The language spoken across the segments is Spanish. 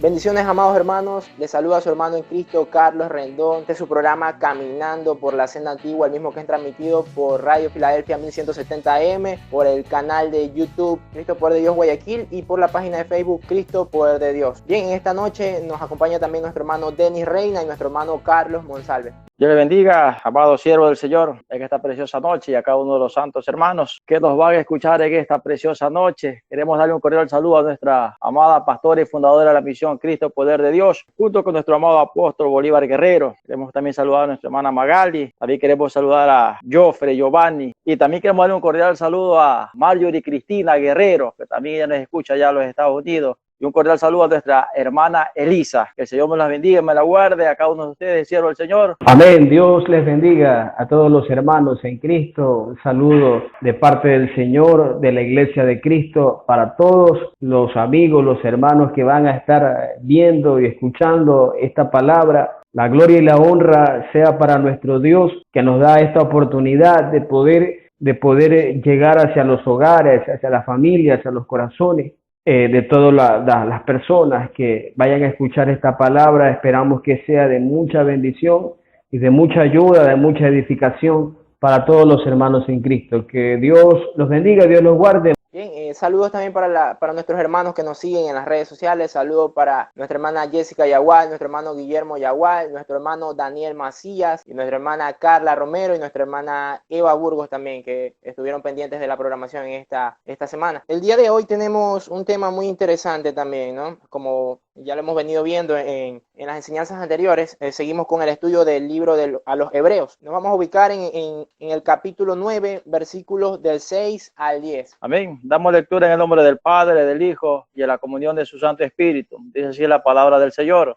Bendiciones, amados hermanos. Les saluda a su hermano en Cristo, Carlos Rendón. Este es su programa Caminando por la Senda Antigua, el mismo que es transmitido por Radio Filadelfia 1170 AM, por el canal de YouTube Cristo Poder de Dios Guayaquil y por la página de Facebook Cristo Poder de Dios. Bien, en esta noche nos acompaña también nuestro hermano Denis Reina y nuestro hermano Carlos Monsalve. Dios le bendiga, amado siervo del Señor, en esta preciosa noche y a cada uno de los santos hermanos que nos van a escuchar en esta preciosa noche. Queremos darle un cordial saludo a nuestra amada pastora y fundadora de la misión Cristo Poder de Dios, junto con nuestro amado apóstol Bolívar Guerrero. Queremos también saludar a nuestra hermana Magali, también queremos saludar a Joffre, Giovanni, y también queremos darle un cordial saludo a Marjorie Cristina Guerrero, que también ya nos escucha allá en los Estados Unidos. Y un cordial saludo a nuestra hermana Elisa. Que el Señor me las bendiga y me la guarde a cada uno de ustedes, siervo del Señor. Amén. Dios les bendiga a todos los hermanos en Cristo. Un saludo de parte del Señor, de la Iglesia de Cristo, para todos los amigos, los hermanos que van a estar viendo y escuchando esta palabra. La gloria y la honra sea para nuestro Dios, que nos da esta oportunidad de poder llegar hacia los hogares, hacia las familias, hacia los corazones de todas las personas que vayan a escuchar esta palabra. Esperamos que sea de mucha bendición y de mucha ayuda, de mucha edificación para todos los hermanos en Cristo. Que Dios los bendiga, Dios los guarde. Bien, saludos también para nuestros hermanos que nos siguen en las redes sociales. Saludos para nuestra hermana Jessica Yagual, nuestro hermano Guillermo Yagual, nuestro hermano Daniel Macías y nuestra hermana Carla Romero y nuestra hermana Eva Burgos también, que estuvieron pendientes de la programación en esta semana. El día de hoy tenemos un tema muy interesante también, ¿no? Como ya lo hemos venido viendo en las enseñanzas anteriores, seguimos con el estudio del libro a los Hebreos. Nos vamos a ubicar en el capítulo 9, versículos del 6 al 10. Amén. Damos lectura en el nombre del Padre, del Hijo y de la comunión de su Santo Espíritu. Dice así la palabra del Señor.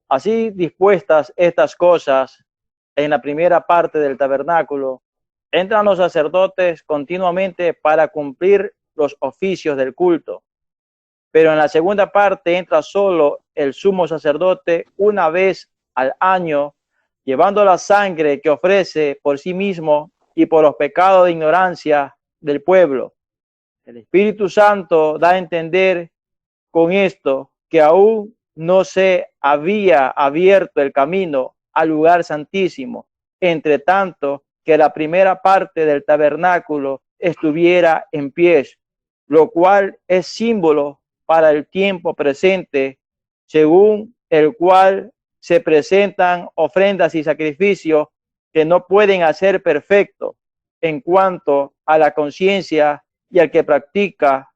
Así dispuestas estas cosas, en la primera parte del tabernáculo, entran los sacerdotes continuamente para cumplir los oficios del culto. Pero en la segunda parte entra solo el sumo sacerdote una vez al año, llevando la sangre que ofrece por sí mismo y por los pecados de ignorancia del pueblo. El Espíritu Santo da a entender con esto que aún no se había abierto el camino al lugar santísimo, entre tanto que la primera parte del tabernáculo estuviera en pie, lo cual es símbolo para el tiempo presente, según el cual se presentan ofrendas y sacrificios que no pueden hacer perfecto en cuanto a la conciencia y al que practica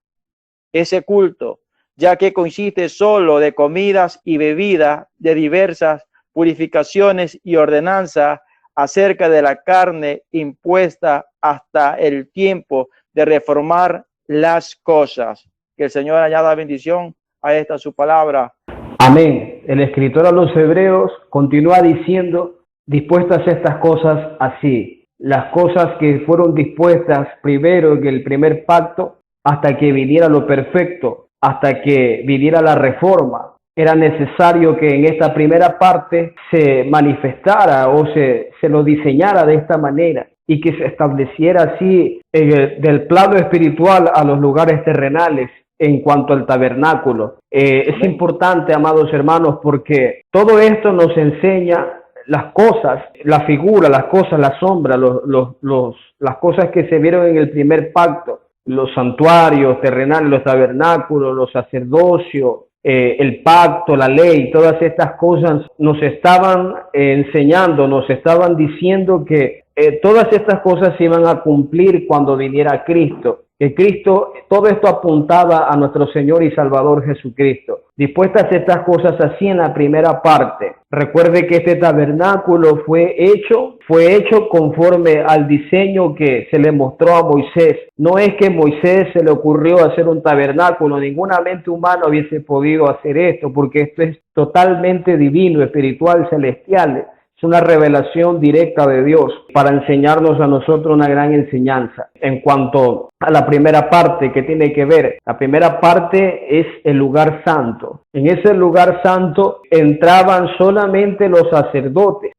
ese culto, ya que consiste solo de comidas y bebidas de diversas purificaciones y ordenanzas acerca de la carne impuesta hasta el tiempo de reformar las cosas. Que el Señor añada bendición a esta su palabra. Amén. El escritor a los Hebreos continúa diciendo, dispuestas estas cosas así. Las cosas que fueron dispuestas primero en el primer pacto, hasta que viniera lo perfecto, hasta que viniera la reforma. Era necesario que en esta primera parte se manifestara o se lo diseñara de esta manera y que se estableciera así del plano espiritual a los lugares terrenales. En cuanto al tabernáculo, es importante, amados hermanos, porque todo esto nos enseña las cosas, la figura, las cosas, la sombra, las cosas que se vieron en el primer pacto, los santuarios terrenales, los tabernáculos, los sacerdocios, el pacto, la ley, todas estas cosas nos estaban enseñando, nos estaban diciendo que todas estas cosas se iban a cumplir cuando viniera Cristo. Que Cristo, todo esto apuntaba a nuestro Señor y Salvador Jesucristo. Dispuestas estas cosas así en la primera parte. Recuerde que este tabernáculo fue hecho conforme al diseño que se le mostró a Moisés. No es que a Moisés se le ocurrió hacer un tabernáculo, ninguna mente humana hubiese podido hacer esto, porque esto es totalmente divino, espiritual, celestial. Es una revelación directa de Dios para enseñarnos a nosotros una gran enseñanza. En cuanto a la primera parte que tiene que ver, la primera parte es el lugar santo. En ese lugar santo entraban solamente los sacerdotes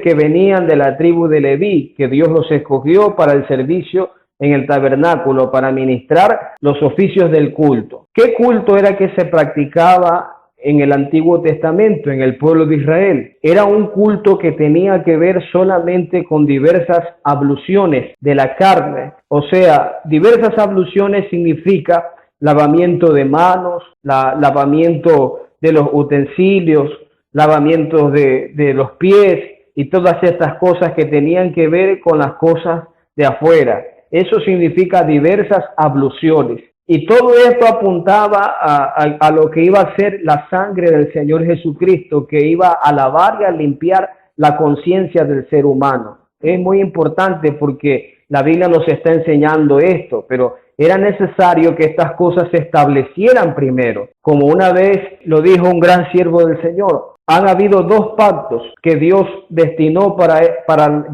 que venían de la tribu de Leví, que Dios los escogió para el servicio en el tabernáculo para ministrar los oficios del culto. ¿Qué culto era que se practicaba en el Antiguo Testamento, en el pueblo de Israel? Era un culto que tenía que ver solamente con diversas abluciones de la carne. O sea, diversas abluciones significa lavamiento de manos, lavamiento de los utensilios, lavamiento de los pies y todas estas cosas que tenían que ver con las cosas de afuera. Eso significa diversas abluciones. Y todo esto apuntaba a lo que iba a ser la sangre del Señor Jesucristo, que iba a lavar y a limpiar la conciencia del ser humano. Es muy importante porque la Biblia nos está enseñando esto, pero era necesario que estas cosas se establecieran primero. Como una vez lo dijo un gran siervo del Señor, han habido dos pactos que Dios destinó para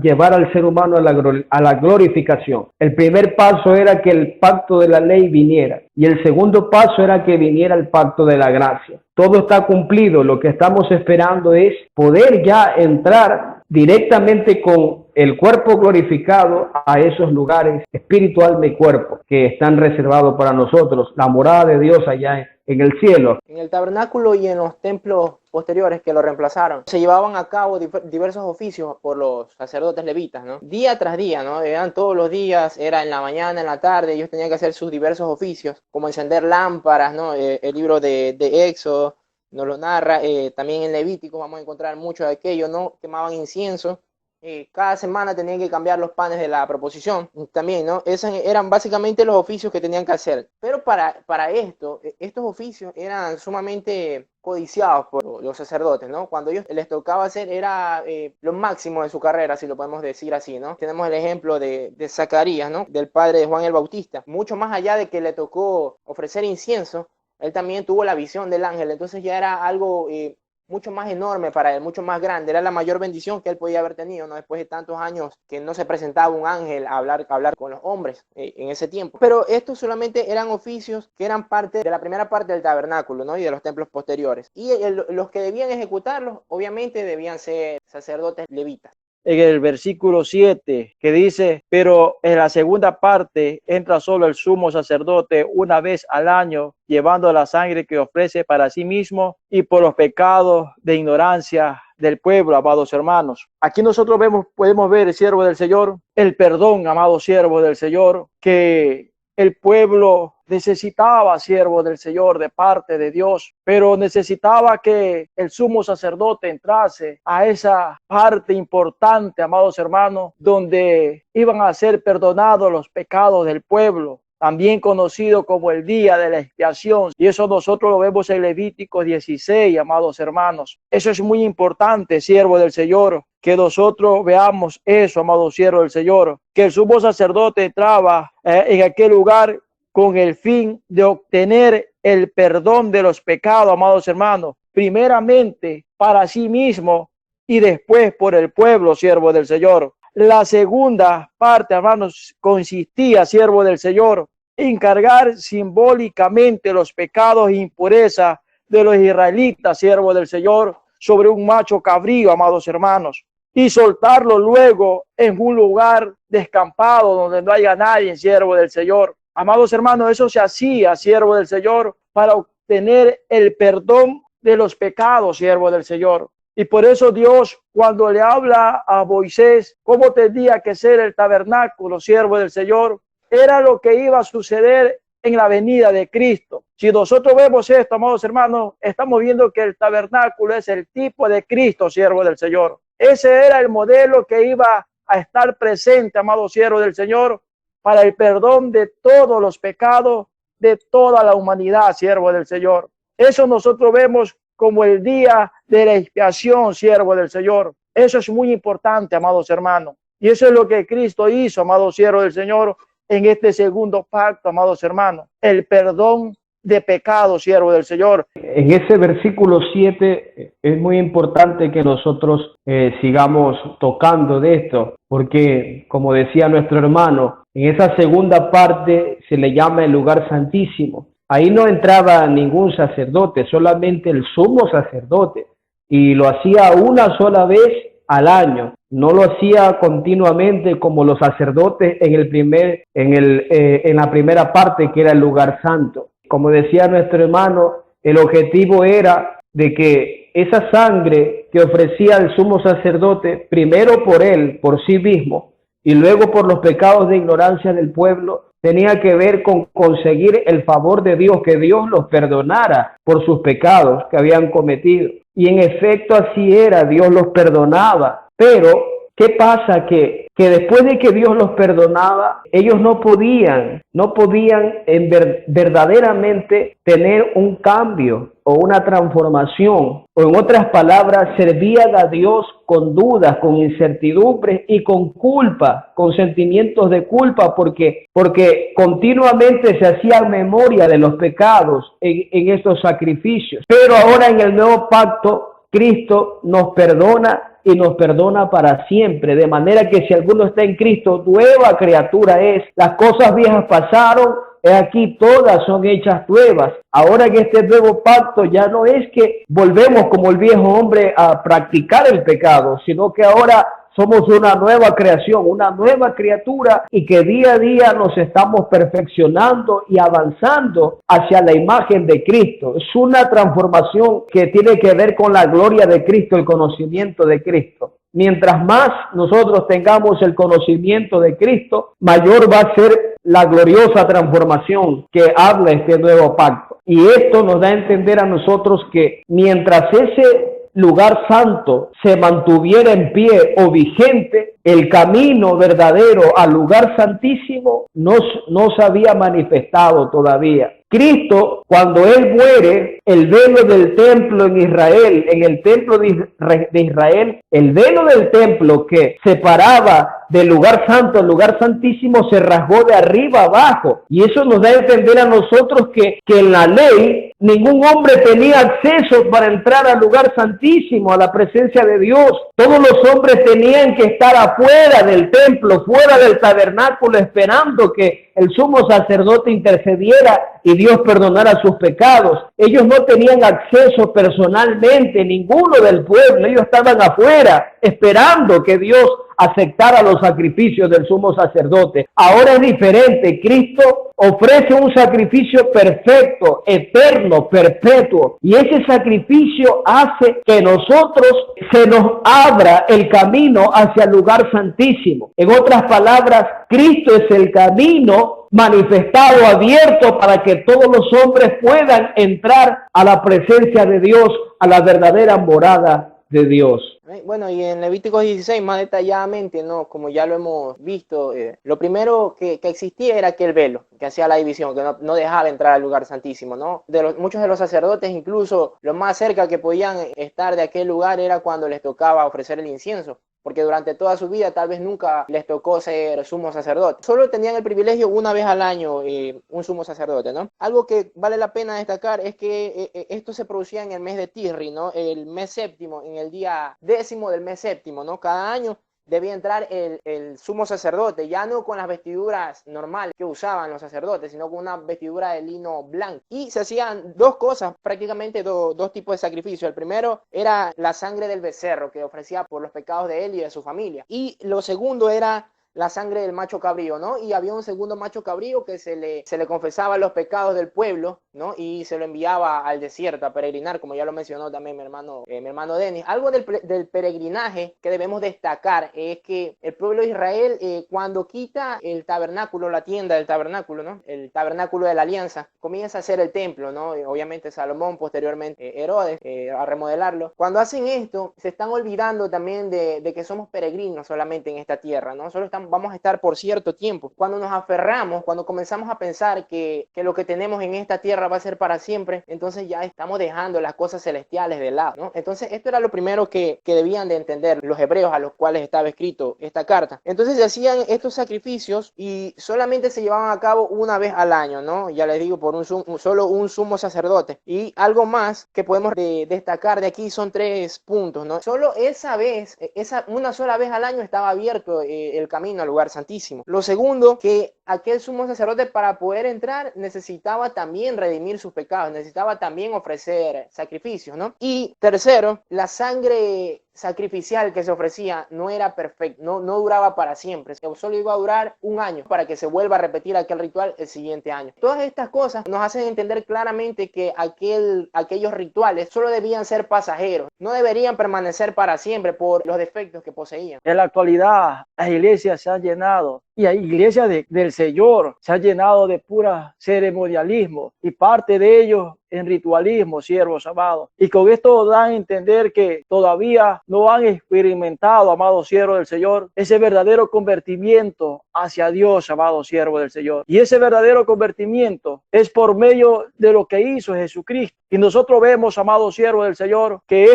llevar al ser humano a la glorificación. El primer paso era que el pacto de la ley viniera y el segundo paso era que viniera el pacto de la gracia. Todo está cumplido. Lo que estamos esperando es poder ya entrar directamente con el cuerpo glorificado a esos lugares, espíritu, alma y cuerpo, que están reservados para nosotros, la morada de Dios allá en el cielo. En el tabernáculo y en los templos posteriores que lo reemplazaron, se llevaban a cabo diversos oficios por los sacerdotes levitas, ¿no? Día tras día, ¿no? Eran todos los días, era en la mañana, en la tarde, ellos tenían que hacer sus diversos oficios, como encender lámparas, ¿no? El libro de Éxodo nos lo narra, también en Levítico vamos a encontrar mucho de aquello, ¿no? Quemaban incienso. Cada semana tenían que cambiar los panes de la proposición también, ¿no? Esos eran básicamente los oficios que tenían que hacer. Pero para esto, estos oficios eran sumamente codiciados por los sacerdotes, ¿no? Cuando ellos les tocaba hacer era lo máximo de su carrera, si lo podemos decir así, ¿no? Tenemos el ejemplo de Zacarías, ¿no? Del padre de Juan el Bautista. Mucho más allá de que le tocó ofrecer incienso, él también tuvo la visión del ángel, entonces ya era algo mucho más enorme para él, mucho más grande. Era la mayor bendición que él podía haber tenido, ¿no? Después de tantos años que no se presentaba un ángel a hablar con los hombres en ese tiempo. Pero estos solamente eran oficios que eran parte de la primera parte del tabernáculo, ¿no? Y de los templos posteriores. Y los que debían ejecutarlos, obviamente, debían ser sacerdotes levitas. En el versículo 7 que dice, pero en la segunda parte entra solo el sumo sacerdote una vez al año, llevando la sangre que ofrece para sí mismo y por los pecados de ignorancia del pueblo, amados hermanos. Aquí nosotros podemos ver, siervo del Señor, el perdón, amados siervos del Señor, que el pueblo necesitaba, siervo del Señor, de parte de Dios, pero necesitaba que el sumo sacerdote entrase a esa parte importante, amados hermanos, donde iban a ser perdonados los pecados del pueblo, también conocido como el día de la expiación. Y eso nosotros lo vemos en Levítico 16, amados hermanos. Eso es muy importante, siervo del Señor, que nosotros veamos eso, amados siervos del Señor, que el sumo sacerdote entraba en aquel lugar con el fin de obtener el perdón de los pecados, amados hermanos, primeramente para sí mismo y después por el pueblo, siervo del Señor. La segunda parte, hermanos, consistía, siervo del Señor, en cargar simbólicamente los pecados e impurezas de los israelitas, siervo del Señor, sobre un macho cabrío, amados hermanos, y soltarlo luego en un lugar descampado donde no haya nadie, siervo del Señor. Amados hermanos, eso se hacía, siervo del Señor, para obtener el perdón de los pecados, siervo del Señor. Y por eso Dios, cuando le habla a Moisés cómo tenía que ser el tabernáculo, siervo del Señor, era lo que iba a suceder en la venida de Cristo. Si nosotros vemos esto, amados hermanos, estamos viendo que el tabernáculo es el tipo de Cristo, siervo del Señor. Ese era el modelo que iba a estar presente, amados siervos del Señor, para el perdón de todos los pecados de toda la humanidad, siervo del Señor. Eso nosotros vemos como el día de la expiación, siervo del Señor. Eso es muy importante, amados hermanos. Y eso es lo que Cristo hizo, amados siervos del Señor, en este segundo pacto, amados hermanos. El perdón de pecados, siervo del Señor. En ese versículo 7 es muy importante que nosotros sigamos tocando de esto, porque como decía nuestro hermano, en esa segunda parte se le llama el lugar santísimo. Ahí no entraba ningún sacerdote, solamente el sumo sacerdote, y lo hacía una sola vez al año. No lo hacía continuamente como los sacerdotes en la primera parte, que era el lugar santo. Como decía nuestro hermano, el objetivo era de que esa sangre que ofrecía el sumo sacerdote, primero por él, por sí mismo, y luego por los pecados de ignorancia del pueblo, tenía que ver con conseguir el favor de Dios, que Dios los perdonara por sus pecados que habían cometido. Y en efecto así era, Dios los perdonaba. Pero, ¿qué pasa? Que después de que Dios los perdonaba, ellos no podían verdaderamente tener un cambio o una transformación. O en otras palabras, servían a Dios con dudas, con incertidumbres y con culpa, con sentimientos de culpa, porque continuamente se hacía memoria de los pecados en estos sacrificios. Pero ahora en el nuevo pacto, Cristo nos perdona y nos perdona para siempre, de manera que si alguno está en Cristo, nueva criatura es. Las cosas viejas pasaron, he aquí todas son hechas nuevas. Ahora en este nuevo pacto ya no es que volvemos como el viejo hombre a practicar el pecado, sino que ahora somos una nueva creación, una nueva criatura, y que día a día nos estamos perfeccionando y avanzando hacia la imagen de Cristo. Es una transformación que tiene que ver con la gloria de Cristo, el conocimiento de Cristo. Mientras más nosotros tengamos el conocimiento de Cristo, mayor va a ser la gloriosa transformación que habla este nuevo pacto. Y esto nos da a entender a nosotros que mientras ese lugar santo se mantuviera en pie o vigente, el camino verdadero al lugar santísimo no se había manifestado todavía. Cristo, cuando Él muere, el velo del templo en Israel, en el templo de Israel, el velo del templo que separaba del lugar santo al lugar santísimo se rasgó de arriba abajo. Y eso nos da a entender a nosotros que en la ley ningún hombre tenía acceso para entrar al lugar santísimo, a la presencia de Dios. Todos los hombres tenían que estar afuera del templo, fuera del tabernáculo, esperando que el sumo sacerdote intercediera y Dios perdonara sus pecados. Ellos no tenían acceso personalmente, ninguno del pueblo. Ellos estaban afuera, esperando que Dios aceptara los sacrificios del sumo sacerdote. Ahora es diferente. Cristo ofrece un sacrificio perfecto, eterno, perpetuo. Y ese sacrificio hace que nosotros se nos abra el camino hacia el lugar santísimo. En otras palabras, Cristo es el camino manifestado, abierto, para que todos los hombres puedan entrar a la presencia de Dios, a la verdadera morada de Dios. Bueno, y en Levítico 16 más detalladamente, ¿no? Como ya lo hemos visto, lo primero que existía era aquel velo que hacía la división, que no dejaba entrar al lugar santísimo, ¿no? Muchos de los sacerdotes, incluso lo más cerca que podían estar de aquel lugar era cuando les tocaba ofrecer el incienso, porque durante toda su vida tal vez nunca les tocó ser sumo sacerdote. Solo tenían el privilegio una vez al año un sumo sacerdote, ¿no? Algo que vale la pena destacar es que esto se producía en el mes de Tisri, ¿no? El mes séptimo, en el día 10º del mes séptimo, ¿no? Cada año debía entrar el sumo sacerdote, ya no con las vestiduras normales que usaban los sacerdotes, sino con una vestidura de lino blanco. Y se hacían dos cosas, prácticamente dos tipos de sacrificio. El primero era la sangre del becerro que ofrecía por los pecados de él y de su familia. Y lo segundo era la sangre del macho cabrío, ¿no? Y había un segundo macho cabrío que se le confesaba los pecados del pueblo, ¿no? Y se lo enviaba al desierto a peregrinar, como ya lo mencionó también mi hermano Denis. Algo del peregrinaje que debemos destacar es que el pueblo de Israel, cuando quita el tabernáculo, la tienda del tabernáculo, ¿no? El tabernáculo de la alianza, comienza a hacer el templo, ¿no? Y obviamente Salomón, posteriormente Herodes, a remodelarlo. Cuando hacen esto, se están olvidando también de que somos peregrinos solamente en esta tierra, ¿no? Vamos a estar por cierto tiempo. Cuando nos aferramos, cuando comenzamos a pensar que lo que tenemos en esta tierra va a ser para siempre, entonces ya estamos dejando las cosas celestiales de lado, ¿no? Entonces esto era lo primero que debían de entender los hebreos a los cuales estaba escrito esta carta. Entonces se hacían estos sacrificios y solamente se llevaban a cabo una vez al año, ¿no? Ya les digo, por solo un sumo sacerdote. Y algo más que podemos destacar de aquí son 3 puntos, ¿no? Solo esa vez, una sola vez al año estaba abierto el camino al lugar santísimo. Lo segundo, que aquel sumo sacerdote, para poder entrar, necesitaba también redimir sus pecados, necesitaba también ofrecer sacrificios, ¿no? Y tercero, la sangre sacrificial que se ofrecía no era perfecto, no duraba para siempre, solo iba a durar un año para que se vuelva a repetir aquel ritual el siguiente año. Todas estas cosas nos hacen entender claramente que aquellos rituales solo debían ser pasajeros, no deberían permanecer para siempre por los defectos que poseían. En la actualidad, las iglesias se han llenado, y la iglesia del Señor se ha llenado de pura ceremonialismo, y parte de ellos en ritualismo, siervos amados. Y con esto dan a entender que todavía no han experimentado, amados siervos del Señor, ese verdadero convertimiento hacia Dios, amados siervos del Señor. Y ese verdadero convertimiento es por medio de lo que hizo Jesucristo. Y nosotros vemos, amados siervos del Señor, que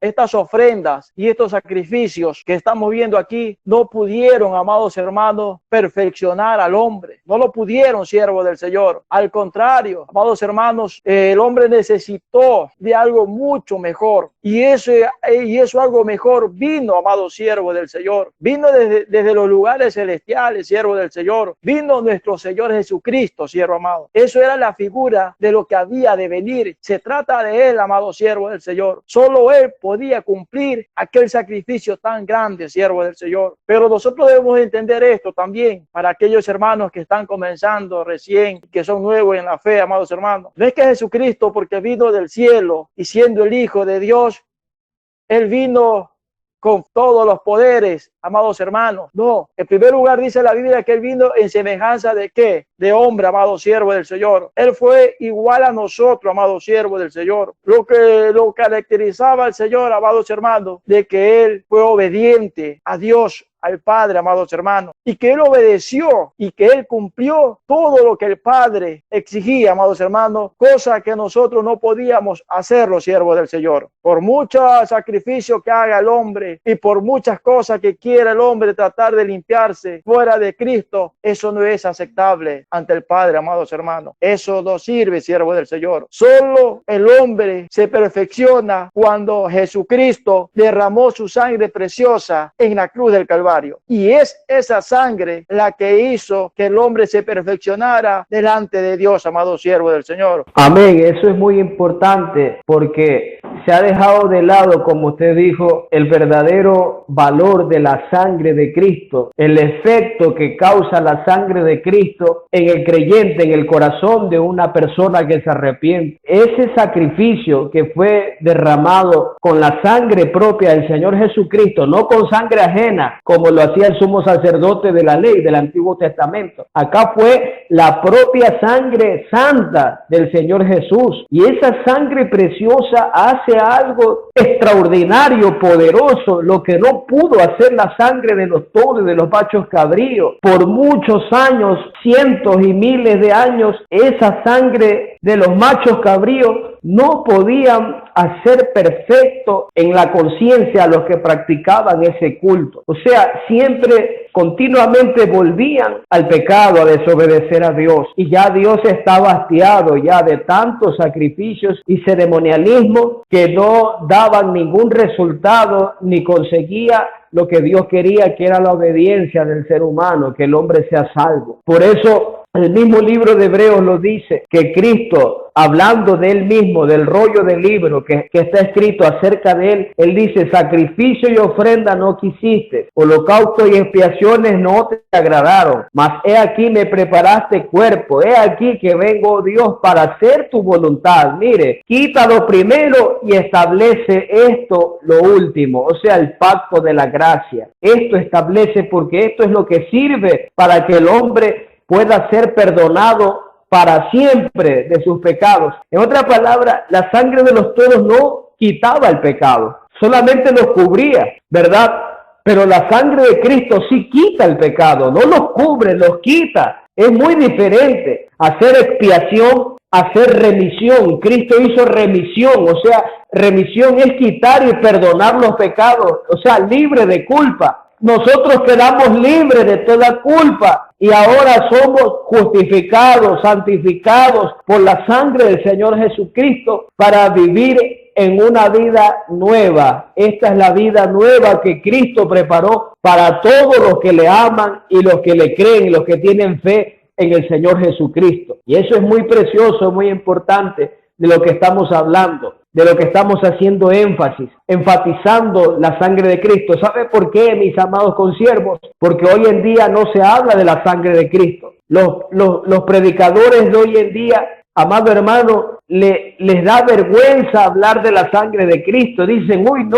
estas ofrendas y estos sacrificios que estamos viendo aquí no pudieron, amados hermanos, perfeccionar al hombre. No lo pudieron, siervos del Señor. Al contrario, amados hermanos, el hombre necesitó de algo mucho mejor. Y eso algo mejor vino, amados siervos del Señor. Vino desde los lugares celestiales, siervos del Señor. Vino nuestro Señor Jesucristo, siervo amado. Eso era la figura de lo que había de venir. Se trata de Él, amado siervo del Señor. Solo Él podía cumplir aquel sacrificio tan grande, siervo del Señor. Pero nosotros debemos entender esto también para aquellos hermanos que están comenzando recién, que son nuevos en la fe, amados hermanos. No es que Jesucristo, porque vino del cielo y siendo el Hijo de Dios, Él vino con todos los poderes, amados hermanos. No, en primer lugar dice la Biblia que Él vino en semejanza de ¿qué? De hombre, amado siervo del Señor. Él fue igual a nosotros, amado siervo del Señor. Lo que lo caracterizaba al Señor, amados hermanos, de que Él fue obediente a Dios, al Padre, amados hermanos, y que Él obedeció y que Él cumplió todo lo que el Padre exigía, amados hermanos, cosa que nosotros no podíamos hacerlo, siervos del Señor. Por mucho sacrificio que haga el hombre y por muchas cosas que quiera el hombre tratar de limpiarse fuera de Cristo, eso no es aceptable ante el Padre, amados hermanos. Eso no sirve, siervos del Señor. Solo el hombre se perfecciona cuando Jesucristo derramó su sangre preciosa en la cruz del Calvario. Y es esa sangre la que hizo que el hombre se perfeccionara delante de Dios, amado siervo del Señor. Amén. Eso es muy importante porque se ha dejado de lado, como usted dijo, el verdadero valor de la sangre de Cristo, el efecto que causa la sangre de Cristo en el creyente, en el corazón de una persona que se arrepiente. Ese sacrificio que fue derramado con la sangre propia del Señor Jesucristo, no con sangre ajena, como lo hacía el sumo sacerdote de la ley del Antiguo Testamento. Acá fue la propia sangre santa del Señor Jesús. Y esa sangre preciosa hace algo extraordinario, poderoso, lo que no pudo hacer la sangre de los toros y de los machos cabríos. Por muchos años, cientos y miles de años, esa sangre de los machos cabríos no podían hacer perfecto en la conciencia a los que practicaban ese culto. O sea, siempre, continuamente volvían al pecado, a desobedecer a Dios. Y ya Dios estaba hastiado ya de tantos sacrificios y ceremonialismo que no daban ningún resultado ni conseguía lo que Dios quería, que era la obediencia del ser humano, que el hombre sea salvo. Por eso el mismo libro de Hebreos lo dice, que Cristo, hablando de Él mismo, del rollo del libro que está escrito acerca de Él, Él dice: sacrificio y ofrenda no quisiste, holocausto y expiaciones no te agradaron, mas he aquí me preparaste cuerpo, he aquí que vengo, oh Dios, para hacer tu voluntad. Mire, quita lo primero y establece esto lo último, o sea, el pacto de la gracia. Esto establece, porque esto es lo que sirve para que el hombre pueda ser perdonado para siempre de sus pecados. En otras palabras, la sangre de los toros no quitaba el pecado, solamente los cubría, ¿verdad? Pero la sangre de Cristo sí quita el pecado, no los cubre, los quita. Es muy diferente hacer expiación, hacer remisión. Cristo hizo remisión, o sea, remisión es quitar y perdonar los pecados, o sea, libre de culpa. Nosotros quedamos libres de toda culpa y ahora somos justificados, santificados por la sangre del Señor Jesucristo para vivir en una vida nueva. Esta es la vida nueva que Cristo preparó para todos los que le aman y los que le creen, los que tienen fe en el Señor Jesucristo. Y eso es muy precioso, muy importante de lo que estamos hablando. de lo que estamos haciendo énfasis, enfatizando la sangre de Cristo. ¿Sabe por qué, mis amados consiervos? Porque hoy en día no se habla de la sangre de Cristo. Los predicadores de hoy en día, amado hermano, les da vergüenza hablar de la sangre de Cristo. Dicen, uy,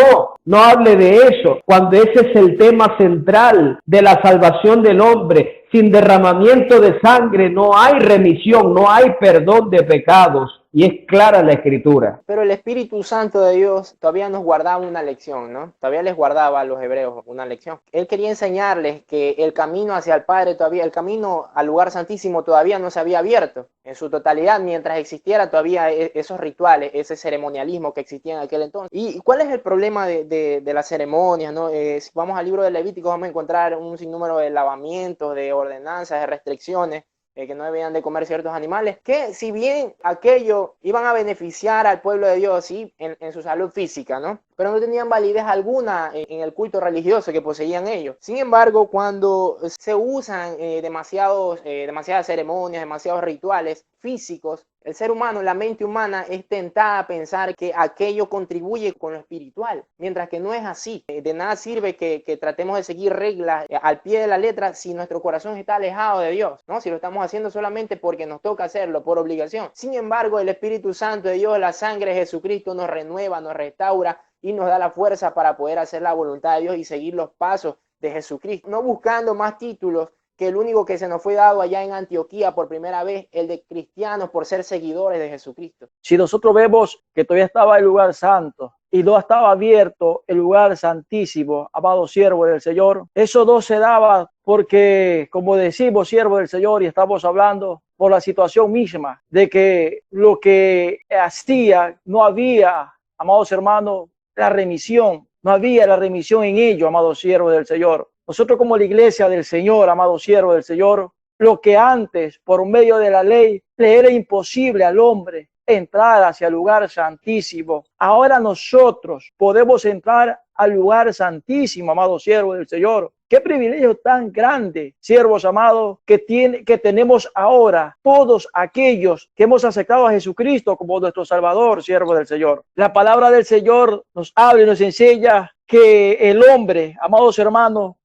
no hable de eso, cuando ese es el tema central de la salvación del hombre. Sin derramamiento de sangre no hay remisión, no hay perdón de pecados. Y es clara la Escritura. Pero el Espíritu Santo de Dios todavía nos guardaba una lección, ¿no? Todavía les guardaba a los hebreos una lección. Él quería enseñarles que el camino hacia el Padre todavía, el camino al lugar santísimo todavía no se había abierto en su totalidad, mientras existiera todavía esos rituales, ese ceremonialismo que existía en aquel entonces. ¿Y cuál es el problema de las ceremonias, ¿no? Si vamos al libro de Levítico, vamos a encontrar un sinnúmero de lavamientos, de ordenanzas, de restricciones, que no debían de comer ciertos animales, que si bien aquello iban a beneficiar al pueblo de Dios, sí, en su salud física, ¿no? Pero no tenían validez alguna en el culto religioso que poseían ellos. Sin embargo, cuando se usan demasiadas ceremonias, demasiados rituales físicos, el ser humano, la mente humana es tentada a pensar que aquello contribuye con lo espiritual, mientras que no es así. De nada sirve que tratemos de seguir reglas al pie de la letra si nuestro corazón está alejado de Dios, ¿no? Si lo estamos haciendo solamente porque nos toca hacerlo, por obligación. Sin embargo, el Espíritu Santo de Dios, la sangre de Jesucristo nos renueva, nos restaura y nos da la fuerza para poder hacer la voluntad de Dios y seguir los pasos de Jesucristo, no buscando más títulos que el único que se nos fue dado allá en Antioquía por primera vez, el de cristianos por ser seguidores de Jesucristo. Si nosotros vemos que todavía estaba el lugar santo y no estaba abierto el lugar santísimo, amado siervo del Señor, eso no se daba porque, como decimos, siervo del Señor, y estamos hablando por la situación misma de que lo que hacía no había, amados hermanos, la remisión, no había la remisión en ello, amados siervos del Señor. Nosotros como la iglesia del Señor, amados siervos del Señor, lo que antes por medio de la ley le era imposible al hombre entrar hacia el lugar santísimo, ahora nosotros podemos entrar al lugar santísimo, amados siervos del Señor. Qué privilegio tan grande, siervos amados, que tenemos ahora todos aquellos que hemos aceptado a Jesucristo como nuestro Salvador, siervos del Señor. La palabra del Señor nos habla y nos enseña que el hombre, amados hermanos,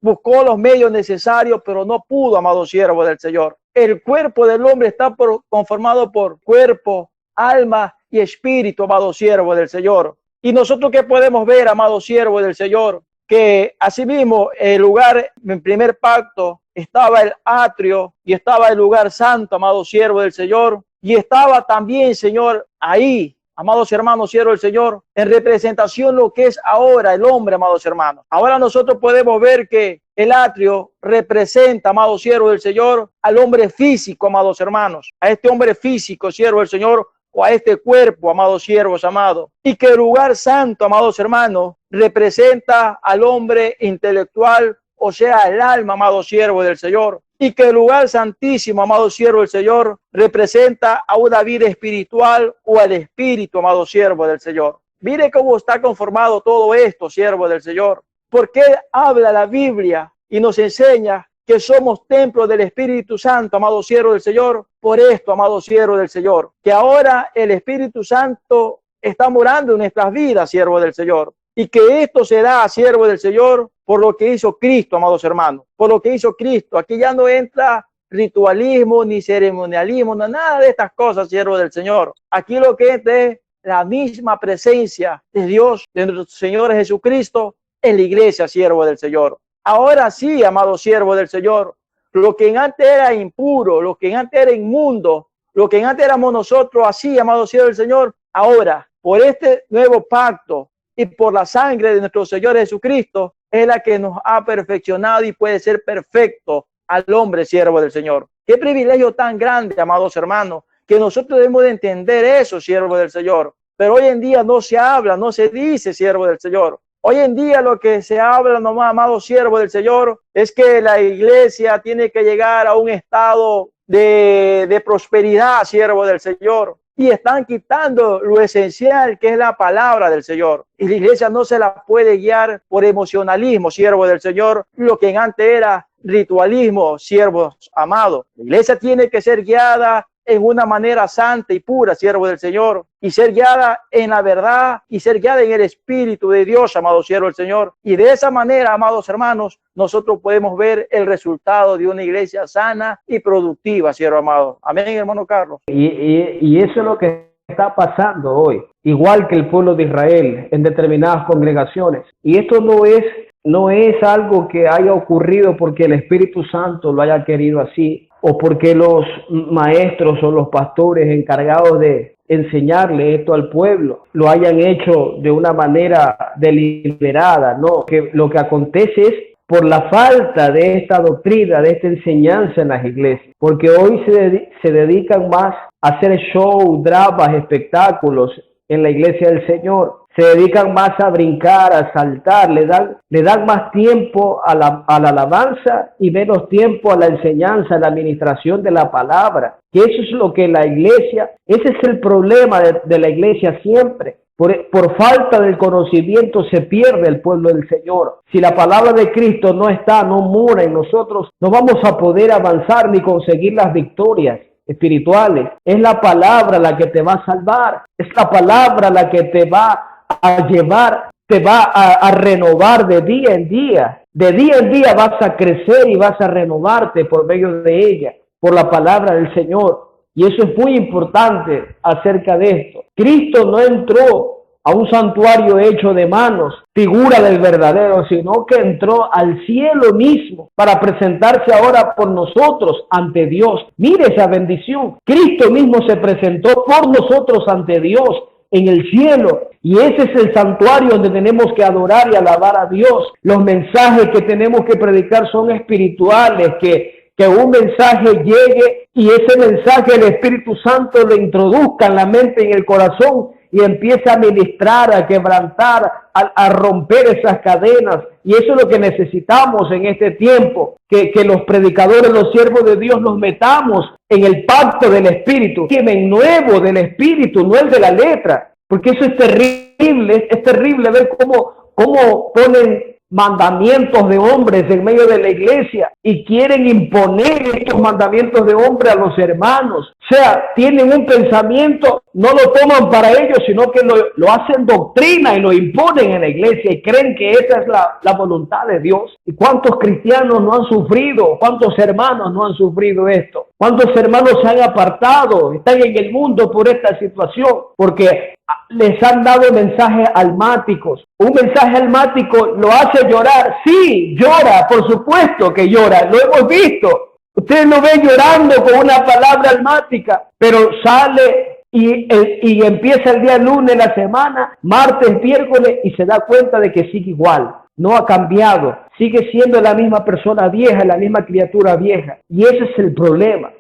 buscó los medios necesarios, pero no pudo, amado siervo del Señor. El cuerpo del hombre está conformado por cuerpo, alma y espíritu, amado siervo del Señor. Y nosotros que podemos ver, amado siervo del Señor, que asimismo el lugar, en primer pacto, estaba el atrio y estaba el lugar santo, amado siervo del Señor, y estaba también, Señor, ahí, amados hermanos, siervos del Señor, en representación lo que es ahora el hombre, amados hermanos. Ahora nosotros podemos ver que el atrio representa, amados siervos del Señor, al hombre físico, amados hermanos, a este hombre físico, siervo del Señor, o a este cuerpo, amados siervos, amados. Y que el lugar santo, amados hermanos, representa al hombre intelectual, o sea, el alma, amados siervos del Señor. Y que el lugar santísimo, amado siervo del Señor, representa a una vida espiritual o al espíritu, amado siervo del Señor. Mire cómo está conformado todo esto, siervo del Señor. Porque habla la Biblia y nos enseña que somos templo del Espíritu Santo, amado siervo del Señor. Por esto, amado siervo del Señor, que ahora el Espíritu Santo está morando en nuestras vidas, siervo del Señor. Y que esto será, siervo del Señor, por lo que hizo Cristo, amados hermanos, por lo que hizo Cristo. Aquí ya no entra ritualismo ni ceremonialismo, no, nada de estas cosas, siervo del Señor. Aquí lo que entra es la misma presencia de Dios, de nuestro Señor Jesucristo, en la iglesia, siervo del Señor. Ahora sí, amado siervo del Señor, lo que antes era impuro, lo que antes era inmundo, lo que antes éramos nosotros así, amado siervo del Señor, ahora, por este nuevo pacto y por la sangre de nuestro Señor Jesucristo, es la que nos ha perfeccionado y puede ser perfecto al hombre siervo del Señor. Qué privilegio tan grande, amados hermanos, que nosotros debemos de entender eso, siervo del Señor. Pero hoy en día no se habla, no se dice, siervo del Señor. Hoy en día lo que se habla nomás, amado siervo del Señor, es que la iglesia tiene que llegar a un estado de prosperidad, siervo del Señor. Y están quitando lo esencial, que es la palabra del Señor. Y la iglesia no se la puede guiar por emocionalismo, siervo del Señor, lo que antes era ritualismo, siervos amados. La iglesia tiene que ser guiada en una manera santa y pura, siervo del Señor, y ser guiada en la verdad y ser guiada en el Espíritu de Dios, amado siervo del Señor. Y de esa manera, amados hermanos, nosotros podemos ver el resultado de una iglesia sana y productiva, siervo amado. Amén, hermano Carlos. Y eso es lo que está pasando hoy, igual que el pueblo de Israel en determinadas congregaciones. Y esto no es algo que haya ocurrido porque el Espíritu Santo lo haya querido así, o porque los maestros o los pastores encargados de enseñarle esto al pueblo lo hayan hecho de una manera deliberada. No, que lo que acontece es por la falta de esta doctrina, de esta enseñanza en las iglesias, porque hoy se dedican más a hacer show, dramas, espectáculos en la iglesia del Señor. Se dedican más a brincar, a saltar, le dan más tiempo a la alabanza y menos tiempo a la enseñanza, a la administración de la palabra. Que eso es lo que la iglesia, ese es el problema de la iglesia siempre. Por falta del conocimiento se pierde el pueblo del Señor. Si la palabra de Cristo no mora en nosotros, no vamos a poder avanzar ni conseguir las victorias espirituales. Es la palabra la que te va a salvar. Es la palabra la que te va a llevar, te va a renovar de día en día. De día en día vas a crecer y vas a renovarte por medio de ella, por la palabra del Señor. Y eso es muy importante acerca de esto. Cristo no entró a un santuario hecho de manos, figura del verdadero, sino que entró al cielo mismo para presentarse ahora por nosotros ante Dios. Mire esa bendición. Cristo mismo se presentó por nosotros ante Dios en el cielo, y ese es el santuario donde tenemos que adorar y alabar a Dios. Los mensajes que tenemos que predicar son espirituales, que un mensaje llegue y ese mensaje el Espíritu Santo lo introduzca en la mente y en el corazón y empieza a ministrar, a quebrantar, a romper esas cadenas. Y eso es lo que necesitamos en este tiempo, que los predicadores, los siervos de Dios nos metamos en el pacto del Espíritu, que me nuevo del Espíritu, no el de la letra, porque eso es terrible ver cómo ponen mandamientos de hombres en medio de la iglesia y quieren imponer estos mandamientos de hombre a los hermanos. O sea, tienen un pensamiento, no lo toman para ellos, sino que lo hacen doctrina y lo imponen en la iglesia y creen que esa es la voluntad de Dios. ¿Y cuántos cristianos no han sufrido? ¿Cuántos hermanos no han sufrido esto? ¿Cuántos hermanos se han apartado? Están en el mundo por esta situación, porque les han dado mensajes almáticos. Un mensaje almático lo hace llorar. Sí, llora, por supuesto que llora, lo hemos visto. Usted lo ve llorando con una palabra almática, pero sale y empieza el día lunes, la semana, martes, miércoles, y se da cuenta de que sigue igual. No ha cambiado, sigue siendo la misma persona vieja, la misma criatura vieja. Y ese es el problema,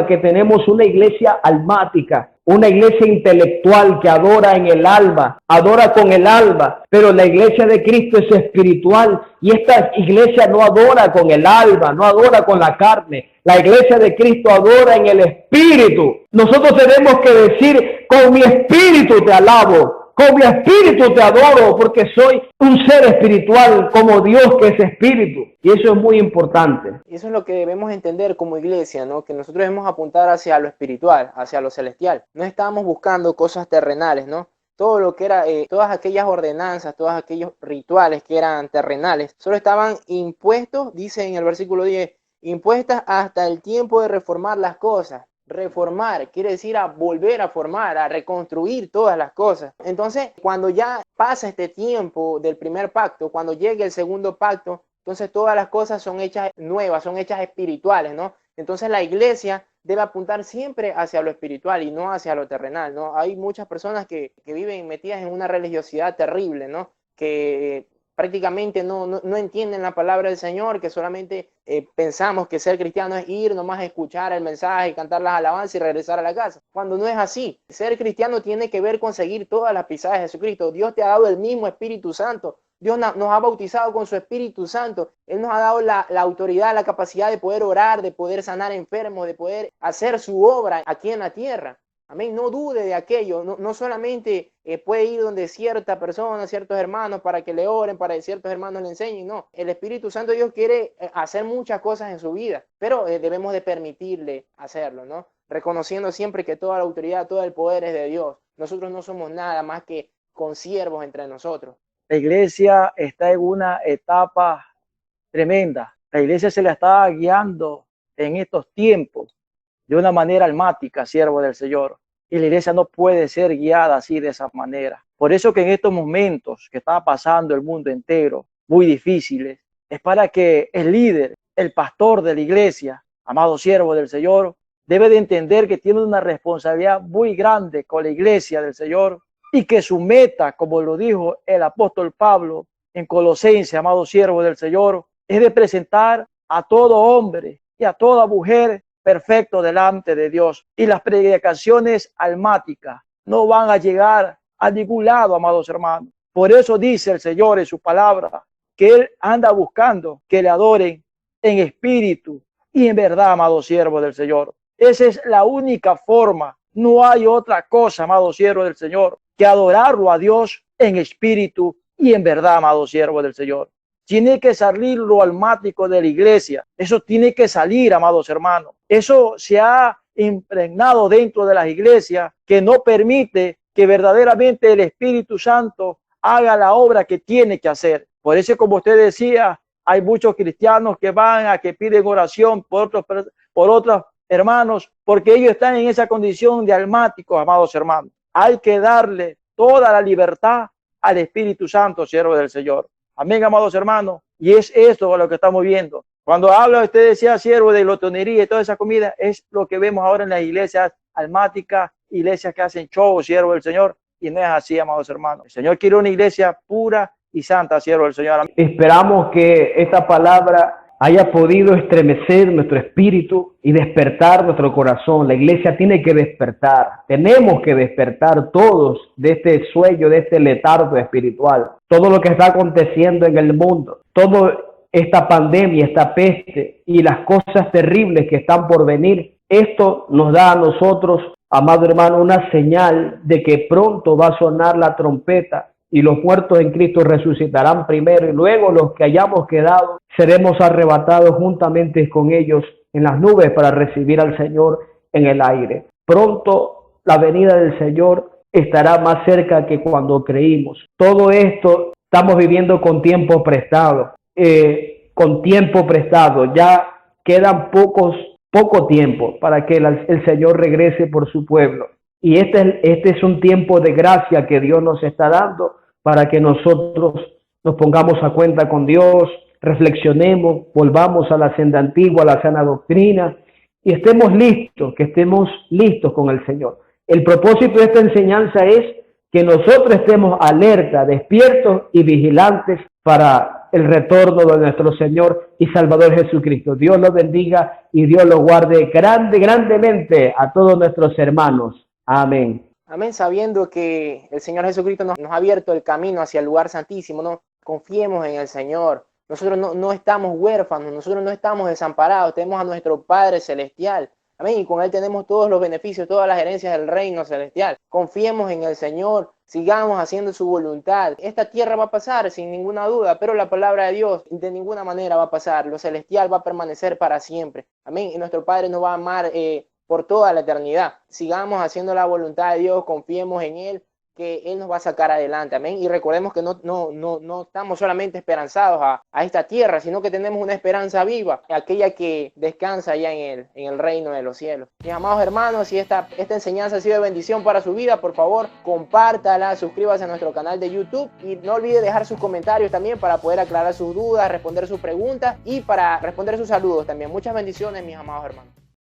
que tenemos una iglesia almática, una iglesia intelectual que adora en el alma, adora con el alma, pero la iglesia de Cristo es espiritual y esta iglesia no adora con el alma, no adora con la carne. La iglesia de Cristo adora en el espíritu. Nosotros tenemos que decir, con mi espíritu te alabo, con mi espíritu te adoro, porque soy un ser espiritual como Dios que es espíritu. Y eso es muy importante. Y eso es lo que debemos entender como iglesia, ¿no? Que nosotros debemos apuntar hacia lo espiritual, hacia lo celestial. No estamos buscando cosas terrenales, ¿no? Todo lo que era, todas aquellas ordenanzas, todos aquellos rituales que eran terrenales, solo estaban impuestos, dice en el versículo 10, impuestas hasta el tiempo de reformar las cosas. Reformar quiere decir a volver a formar, a reconstruir todas las cosas. Entonces, cuando ya pasa este tiempo del primer pacto, cuando llegue el segundo pacto, entonces todas las cosas son hechas nuevas, son hechas espirituales, ¿no? Entonces la iglesia debe apuntar siempre hacia lo espiritual y no hacia lo terrenal, ¿no? Hay muchas personas que viven metidas en una religiosidad terrible, ¿no? Que prácticamente no entienden la palabra del Señor, que solamente pensamos que ser cristiano es ir nomás a escuchar el mensaje, cantar las alabanzas y regresar a la casa, cuando no es así. Ser cristiano tiene que ver con seguir todas las pisadas de Jesucristo. Dios te ha dado el mismo Espíritu Santo. Dios nos ha bautizado con su Espíritu Santo. Él nos ha dado la autoridad, la capacidad de poder orar, de poder sanar enfermos, de poder hacer su obra aquí en la tierra. Amén, no dude de aquello, no solamente puede ir donde cierta persona, ciertos hermanos para que le oren, para que ciertos hermanos le enseñen, no. El Espíritu Santo de Dios quiere hacer muchas cosas en su vida, pero debemos de permitirle hacerlo, ¿no? reconociendo siempre que toda la autoridad, todo el poder es de Dios. Nosotros no somos nada más que consiervos entre nosotros. La iglesia está en una etapa tremenda. La iglesia se la está guiando en estos tiempos de una manera almática, siervo del Señor. Y la iglesia no puede ser guiada así, de esa manera. Por eso que en estos momentos que está pasando el mundo entero, muy difíciles, es para que el líder, el pastor de la iglesia, amado siervo del Señor, debe de entender que tiene una responsabilidad muy grande con la iglesia del Señor y que su meta, como lo dijo el apóstol Pablo en Colosenses, amado siervo del Señor, es de presentar a todo hombre y a toda mujer perfecto delante de Dios. Y las predicaciones almáticas no van a llegar a ningún lado, amados hermanos. Por eso dice el Señor en su palabra que Él anda buscando que le adoren en espíritu y en verdad, amado siervo del Señor. Esa es la única forma. No hay otra cosa, amado siervo del Señor, que adorarlo a Dios en espíritu y en verdad, amado siervo del Señor. Tiene que salir lo almático de la iglesia. Eso tiene que salir, amados hermanos. Eso se ha impregnado dentro de las iglesias, que no permite que verdaderamente el Espíritu Santo haga la obra que tiene que hacer. Por eso, como usted decía, hay muchos cristianos que van a que piden oración por otros hermanos, porque ellos están en esa condición de almáticos, amados hermanos. Hay que darle toda la libertad al Espíritu Santo, siervo del Señor. Amén, amados hermanos. Y es esto lo que estamos viendo. Cuando habla, usted decía, siervo de glotonería y toda esa comida, es lo que vemos ahora en las iglesias almáticas, iglesias que hacen show, siervo del Señor. Y no es así, amados hermanos. El Señor quiere una iglesia pura y santa, siervo del Señor. Esperamos que esta palabra haya podido estremecer nuestro espíritu y despertar nuestro corazón. La iglesia tiene que despertar. Tenemos que despertar todos de este sueño, de este letargo espiritual. Todo lo que está aconteciendo en el mundo, toda esta pandemia, esta peste y las cosas terribles que están por venir, esto nos da a nosotros, amado hermano, una señal de que pronto va a sonar la trompeta y los muertos en Cristo resucitarán primero y luego los que hayamos quedado seremos arrebatados juntamente con ellos en las nubes para recibir al Señor en el aire. Pronto la venida del Señor estará más cerca que cuando creímos. Todo esto estamos viviendo con tiempo prestado. Ya quedan poco tiempo para que el Señor regrese por su pueblo. Y este es un tiempo de gracia que Dios nos está dando para que nosotros nos pongamos a cuenta con Dios, reflexionemos, volvamos a la senda antigua, a la sana doctrina y estemos listos con el Señor. El propósito de esta enseñanza es que nosotros estemos alerta, despiertos y vigilantes para el retorno de nuestro Señor y Salvador Jesucristo. Dios los bendiga y Dios los guarde grandemente a todos nuestros hermanos. Amén. Amén, sabiendo que el Señor Jesucristo nos ha abierto el camino hacia el lugar santísimo, ¿no? Confiemos en el Señor. Nosotros no estamos huérfanos, nosotros no estamos desamparados, tenemos a nuestro Padre Celestial. Amén, y con Él tenemos todos los beneficios, todas las herencias del reino celestial. Confiemos en el Señor, sigamos haciendo su voluntad. Esta tierra va a pasar sin ninguna duda, pero la palabra de Dios de ninguna manera va a pasar. Lo celestial va a permanecer para siempre. Amén, y nuestro Padre nos va a amar por toda la eternidad. Sigamos haciendo la voluntad de Dios, confiemos en Él, que Él nos va a sacar adelante, amén. Y recordemos que no estamos solamente esperanzados a esta tierra, sino que tenemos una esperanza viva, aquella que descansa allá en el reino de los cielos. Mis amados hermanos, si esta enseñanza ha sido de bendición para su vida, por favor, compártala, suscríbase a nuestro canal de YouTube y no olvide dejar sus comentarios también para poder aclarar sus dudas, responder sus preguntas y para responder sus saludos también. Muchas bendiciones, mis amados hermanos.